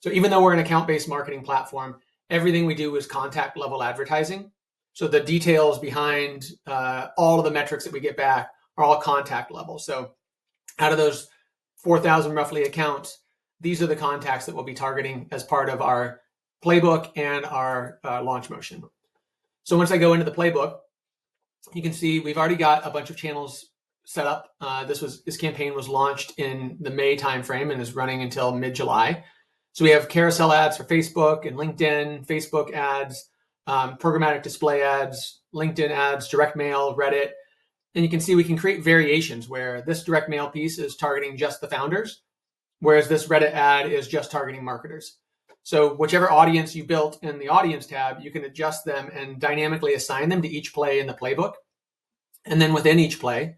So even though we're an account-based marketing platform, everything we do is contact level advertising. So the details behind all of the metrics that we get back are all contact level. So out of those 4,000 roughly accounts, these are the contacts that we'll be targeting as part of our playbook and our launch motion. So once I go into the playbook, you can see we've already got a bunch of channels set up. This campaign was launched in the May timeframe and is running until mid-July. So we have carousel ads for Facebook and LinkedIn, Facebook ads, programmatic display ads, LinkedIn ads, direct mail, Reddit. And you can see we can create variations where this direct mail piece is targeting just the founders, whereas this Reddit ad is just targeting marketers. So whichever audience you built in the audience tab, you can adjust them and dynamically assign them to each play in the playbook. And then within each play,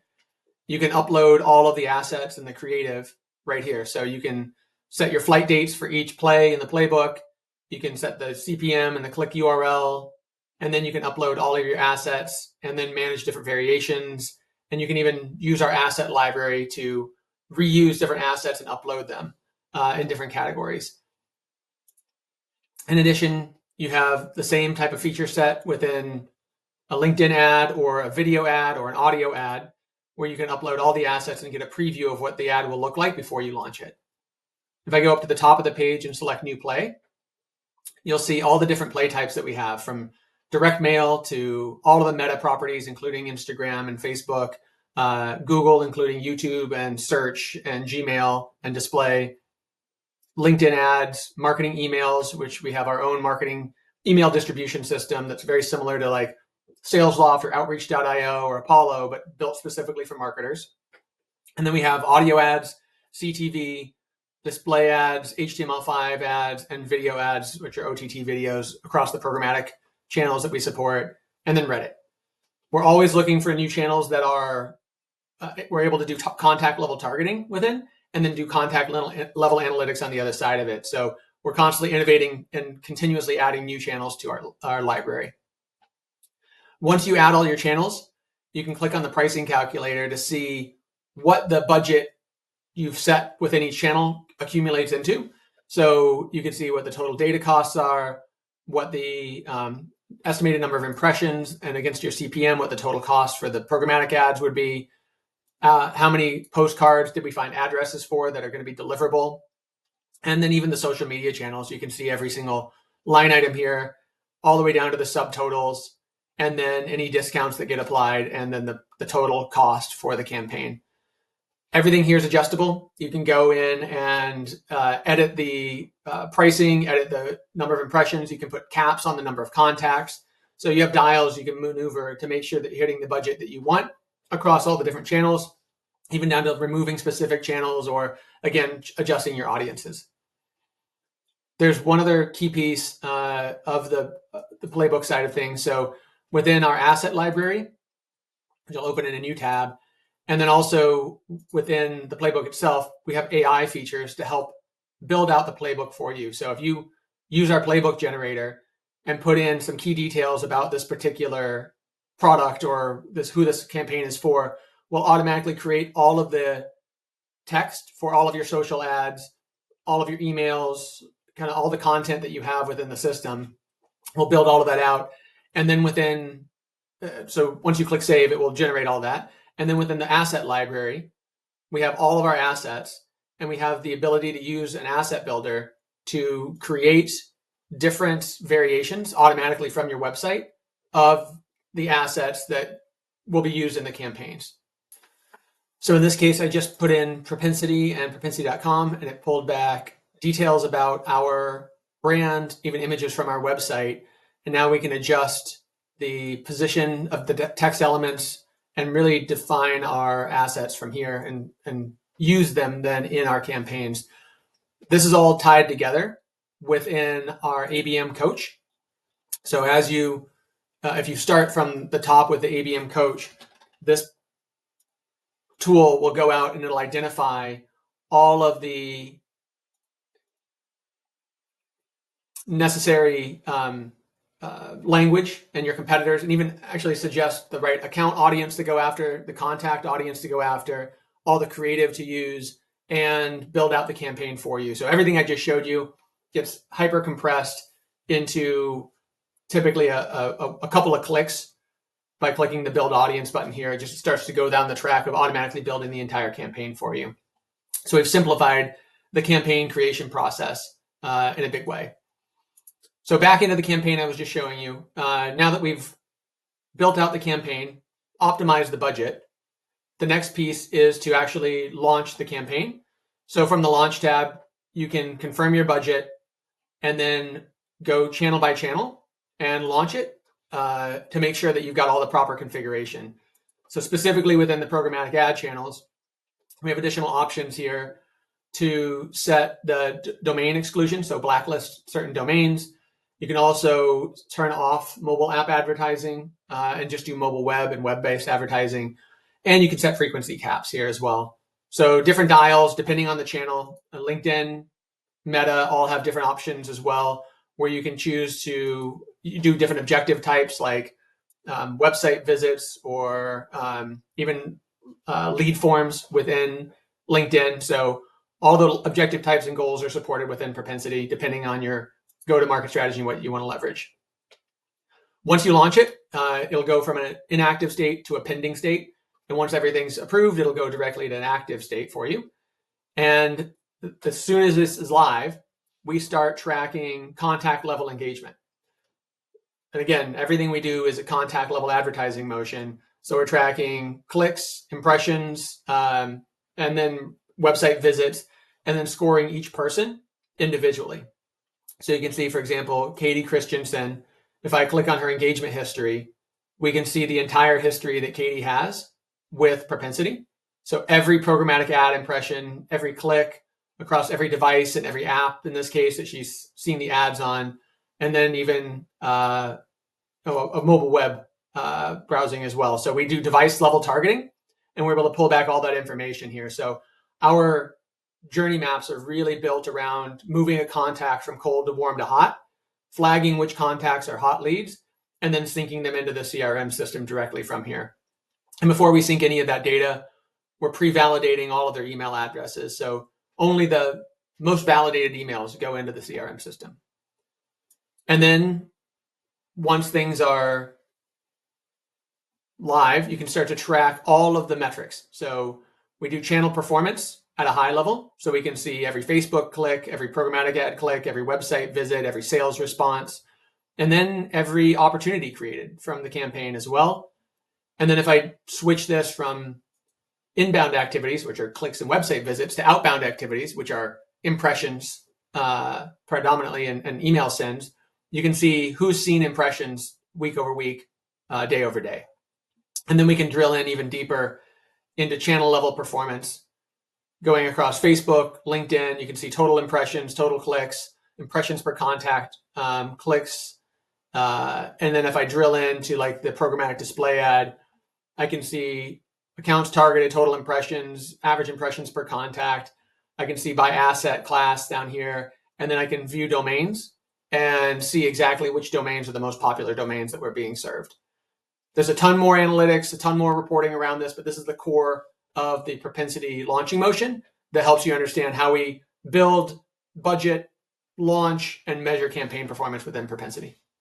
you can upload all of the assets and the creative right here. So you can set your flight dates for each play in the playbook. You can set the CPM and the click URL, and then you can upload all of your assets and then manage different variations. And you can even use our asset library to reuse different assets and upload them in different categories. In addition, you have the same type of feature set within a LinkedIn ad or a video ad or an audio ad, where you can upload all the assets and get a preview of what the ad will look like before you launch it. If I go up to the top of the page and select new play, you'll see all the different play types that we have, from direct mail to all of the meta properties, including Instagram and Facebook, Google, including YouTube and search and Gmail and display, LinkedIn ads, marketing emails, which we have our own marketing email distribution system that's very similar to like SalesLoft or Outreach.io or Apollo, but built specifically for marketers. And then we have audio ads, CTV, display ads, HTML5 ads, and video ads, which are OTT videos across the programmatic channels that we support, and then Reddit. We're always looking for new channels that are, we're able to do contact level targeting within, and then do contact level analytics on the other side of it. So we're constantly innovating and continuously adding new channels to our library. Once you add all your channels, you can click on the pricing calculator to see what the budget you've set within each channel accumulates into. So you can see what the total data costs are, what the estimated number of impressions, and against your CPM, what the total cost for the programmatic ads would be. How many postcards did we find addresses for that are going to be deliverable? And then even the social media channels, you can see every single line item here, all the way down to the subtotals, and then any discounts that get applied, and then the total cost for the campaign. Everything here is adjustable. You can go in and edit the pricing, edit the number of impressions. You can put caps on the number of contacts. So you have dials you can maneuver to make sure that you're hitting the budget that you want across all the different channels, even down to removing specific channels or, again, adjusting your audiences. There's one other key piece of the playbook side of things. So within our asset library, which I'll open in a new tab, and then also within the playbook itself, we have AI features to help build out the playbook for you. So if you use our playbook generator and put in some key details about this particular product or who this campaign is for, we'll automatically create all of the text for all of your social ads, all of your emails, kind of all the content that you have within the system. We'll build all of that out. And then so once you click save, it will generate all that. And then within the asset library, we have all of our assets, and we have the ability to use an asset builder to create different variations automatically from your website of the assets that will be used in the campaigns. So in this case, I just put in Propensity and Propensity.com, and it pulled back details about our brand, even images from our website. And now we can adjust the position of the text elements and really define our assets from here and use them then in our campaigns. This is all tied together within our ABM coach. So as you, if you start from the top with the ABM coach, this tool will go out and it'll identify all of the necessary language and your competitors, and even actually suggest the right account audience to go after, the contact audience to go after, all the creative to use, and build out the campaign for you. So everything I just showed you gets hyper compressed into typically a couple of clicks. By clicking the build audience button here, it just starts to go down the track of automatically building the entire campaign for you. So we've simplified the campaign creation process in a big way. So back into the campaign I was just showing you. Now that we've built out the campaign, optimized the budget, the next piece is to actually launch the campaign. So from the launch tab, you can confirm your budget and then go channel by channel and launch it to make sure that you've got all the proper configuration. So specifically within the programmatic ad channels, we have additional options here to set the domain exclusion, so blacklist certain domains. You can also turn off mobile app advertising and just do mobile web and web-based advertising. And you can set frequency caps here as well. So different dials depending on the channel. LinkedIn, Meta all have different options as well, where you can choose to do different objective types like website visits or even lead forms within LinkedIn. So all the objective types and goals are supported within Propensity, depending on your go-to-market strategy and what you want to leverage. Once you launch it, it'll go from an inactive state to a pending state. And once everything's approved, it'll go directly to an active state for you. And as soon as this is live, we start tracking contact level engagement. And again, everything we do is a contact level advertising motion. So we're tracking clicks, impressions, and then website visits, and then scoring each person individually. So you can see, for example, Katie Christensen, if I click on her engagement history, we can see the entire history that Katie has with Propensity. So every programmatic ad impression, every click across every device and every app, in this case, that she's seen the ads on, and then even a mobile web browsing as well. So we do device level targeting, and we're able to pull back all that information here. So our journey maps are really built around moving a contact from cold to warm to hot, flagging which contacts are hot leads, and then syncing them into the CRM system directly from here. And before we sync any of that data, we're pre-validating all of their email addresses. So only the most validated emails go into the CRM system. And then once things are live, you can start to track all of the metrics. So we do channel performance at a high level. So we can see every Facebook click, every programmatic ad click, every website visit, every sales response, and then every opportunity created from the campaign as well. And then if I switch this from inbound activities, which are clicks and website visits, to outbound activities, which are impressions predominantly and email sends, you can see who's seen impressions week over week, day over day. And then we can drill in even deeper into channel level performance, going across Facebook, LinkedIn. You can see total impressions, total clicks, impressions per contact, clicks. And then if I drill into like the programmatic display ad, I can see accounts targeted, total impressions, average impressions per contact. I can see by asset class down here, and then I can view domains and see exactly which domains are the most popular domains that were being served. There's a ton more analytics, a ton more reporting around this, but this is the core of the Propensity launching motion that helps you understand how we build, budget, launch, and measure campaign performance within Propensity.